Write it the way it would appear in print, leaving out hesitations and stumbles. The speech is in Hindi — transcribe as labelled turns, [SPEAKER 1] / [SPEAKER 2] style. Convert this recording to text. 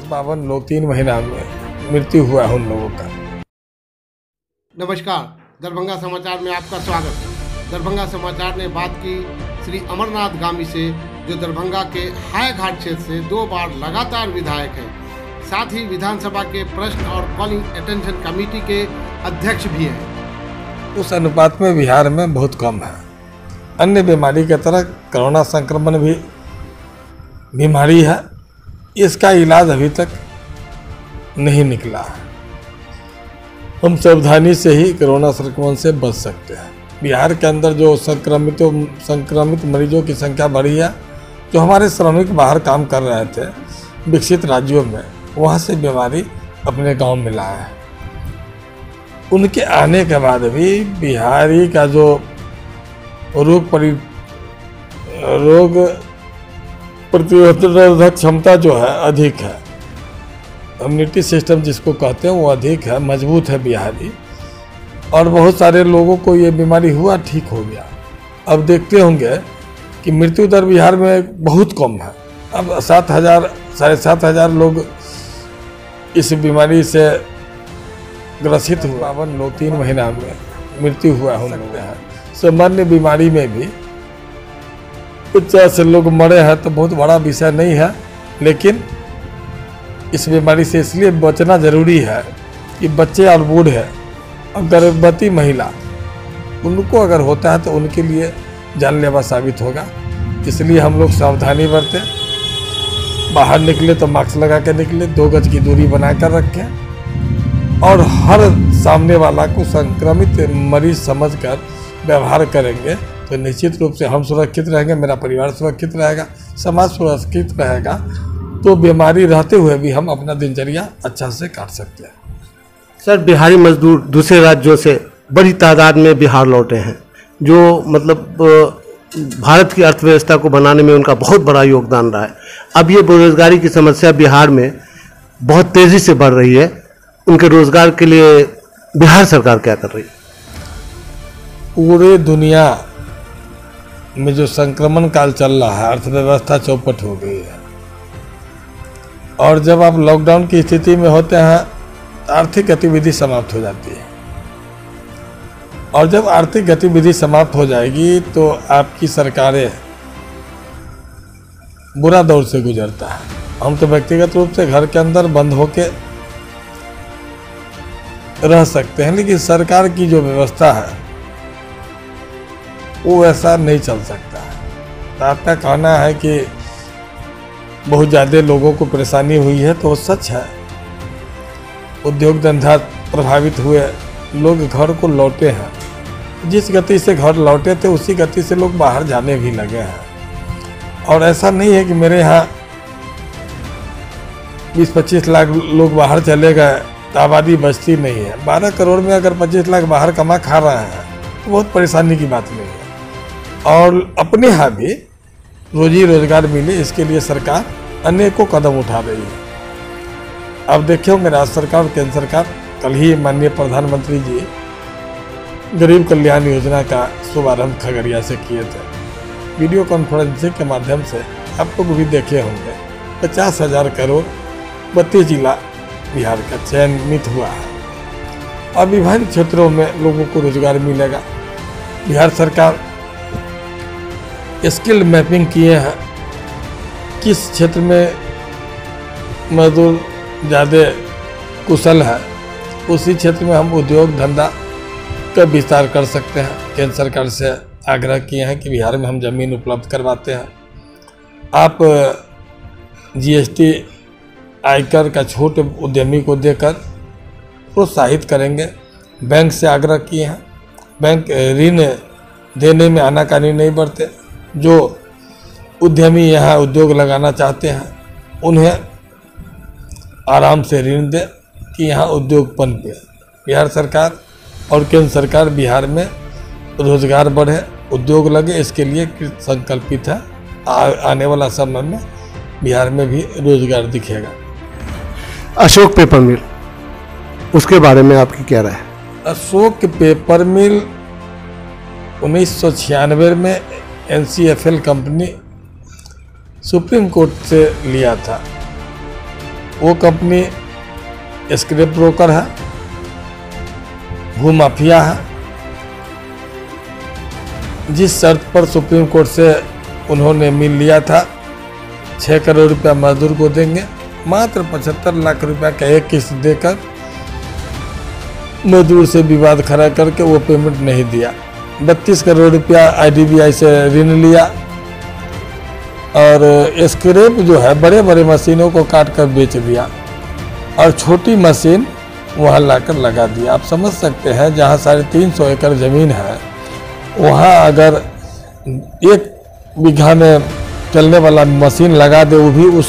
[SPEAKER 1] 52 लोग 3 महीना में मृत्यु हुआ है उन लोगों का।
[SPEAKER 2] नमस्कार, दरभंगा समाचार में आपका स्वागत है। दरभंगा समाचार ने बात की श्री अमरनाथ गामी से, जो दरभंगा के हाय घाट क्षेत्र से 2 बार लगातार विधायक हैं, साथ ही विधानसभा के प्रश्न और कॉलिंग अटेंशन कमेटी के अध्यक्ष भी हैं।
[SPEAKER 1] उस अनुपात में बिहार में बहुत कम है। अन्य बीमारी की तरह कोरोना संक्रमण भी बीमारी है, इसका इलाज अभी तक नहीं निकला है। हम सावधानी से ही कोरोना संक्रमण से बच सकते हैं। बिहार के अंदर जो संक्रमित मरीजों की संख्या बढ़ी है, जो हमारे श्रमिक बाहर काम कर रहे थे विकसित राज्यों में, वहाँ से बीमारी अपने गांव में लाया है। उनके आने के बाद भी बिहारी का जो रोग प्रतिरोधक क्षमता जो है अधिक है, इम्यूनिटी सिस्टम जिसको कहते हैं वो अधिक है, मजबूत है बिहारी। और बहुत सारे लोगों को ये बीमारी हुआ, ठीक हो गया। अब देखते होंगे कि मृत्यु दर बिहार में बहुत कम है। अब 7,000 साढ़े 7,000 लोग इस बीमारी से ग्रसित हुए। 52 लोग 3 महीना में मृत्यु हुआ हो सकते हैं। सामान्य बीमारी में भी 50 लोग मरे हैं तो बहुत बड़ा विषय नहीं है, लेकिन इस बीमारी से इसलिए बचना जरूरी है कि बच्चे और बूढ़े और गर्भवती महिला, उनको अगर होता है तो उनके लिए जानलेवा साबित होगा। इसलिए हम लोग सावधानी बरतें, बाहर निकले तो मास्क लगा के निकले, 2 गज की दूरी बनाकर रखें और हर सामने वाला को संक्रमित मरीज समझकर व्यवहार करेंगे तो निश्चित रूप से हम सुरक्षित रहेंगे, मेरा परिवार सुरक्षित रहेगा, समाज सुरक्षित रहेगा। तो बीमारी रहते हुए भी हम अपना दिनचर्या अच्छा से काट सकते हैं।
[SPEAKER 3] सर, बिहारी मजदूर दूसरे राज्यों से बड़ी तादाद में बिहार लौटे हैं, जो मतलब भारत की अर्थव्यवस्था को बनाने में उनका बहुत बड़ा योगदान रहा है। अब ये बेरोजगारी की समस्या बिहार में बहुत तेज़ी से बढ़ रही है। उनके रोजगार के लिए बिहार सरकार क्या कर रही है?
[SPEAKER 1] पूरे दुनिया में जो संक्रमण काल चल रहा है, अर्थव्यवस्था चौपट हो गई है। और जब आप लॉकडाउन की स्थिति में होते हैं, आर्थिक गतिविधि समाप्त हो जाती है। और जब आर्थिक गतिविधि समाप्त हो जाएगी तो आपकी सरकारें बुरा दौर से गुजरता है। हम तो व्यक्तिगत रूप से घर के अंदर बंद होके रह सकते हैं, लेकिन सरकार की जो व्यवस्था है वो वैसा नहीं चल सकता है। तो आपका कहना है कि बहुत ज़्यादा लोगों को परेशानी हुई है, तो सच है। उद्योग धंधा प्रभावित हुए, लोग घर को लौटे हैं। जिस गति से घर लौटे थे उसी गति से लोग बाहर जाने भी लगे हैं। और ऐसा नहीं है कि मेरे यहाँ 20-25 लाख लोग बाहर चले गए तो आबादी बचती नहीं है। 12 करोड़ में अगर 25 लाख बाहर कमा खा रहे हैं तो बहुत परेशानी की बात नहीं है। और अपने यहाँ भी रोजी रोजगार मिले, इसके लिए सरकार अनेकों कदम उठा रही है। अब देखे होंगे राज्य सरकार और केंद्र सरकार, कल ही माननीय प्रधानमंत्री जी गरीब कल्याण योजना का शुभारंभ खगड़िया से किए थे। वीडियो कॉन्फ्रेंसिंग के माध्यम से आप लोग भी देखे होंगे। 50,000 करोड़ 32 जिला बिहार का चयनित हुआ है और विभिन्न क्षेत्रों में लोगों को रोजगार मिलेगा। बिहार सरकार स्किल मैपिंग किए हैं, किस क्षेत्र में मजदूर ज़्यादा कुशल है, उसी क्षेत्र में हम उद्योग धंधा का विस्तार कर सकते हैं। केंद्र सरकार से आग्रह किए हैं कि बिहार में हम ज़मीन उपलब्ध करवाते हैं। आप GST आयकर का छूट उद्यमी को देकर प्रोत्साहित करेंगे। बैंक से आग्रह किए हैं, बैंक ऋण देने में आनाकानी नहीं बरते। जो उद्यमी यहाँ उद्योग लगाना चाहते हैं उन्हें आराम से ऋण दे कि यहाँ उद्योग पनपे। बिहार सरकार और केंद्र सरकार बिहार में रोजगार बढ़े, उद्योग लगे, इसके लिए संकल्पित है। आने वाला समय में बिहार में भी रोजगार दिखेगा।
[SPEAKER 3] अशोक पेपर मिल, उसके बारे में आपकी क्या राय है?
[SPEAKER 1] अशोक पेपर मिल 1996 में NCFL कंपनी सुप्रीम कोर्ट से लिया था। वो कंपनी स्क्रैप ब्रोकर है, भूमाफिया है। जिस शर्त पर सुप्रीम कोर्ट से उन्होंने मिल लिया था 6 करोड़ रुपया मजदूर को देंगे, मात्र 75 लाख रुपया का एक किस्त देकर मजदूर से विवाद खड़ा करके वो पेमेंट नहीं दिया। 32 करोड़ रुपया IDBI से ऋण लिया और स्क्रैप जो है बड़े बड़े मशीनों को काट कर बेच दिया और छोटी मशीन वहाँ लाकर लगा दिया। आप समझ सकते हैं, जहाँ 350 एकड़ ज़मीन है वहाँ अगर 1 बीघा में चलने वाला मशीन लगा दे, वो भी उस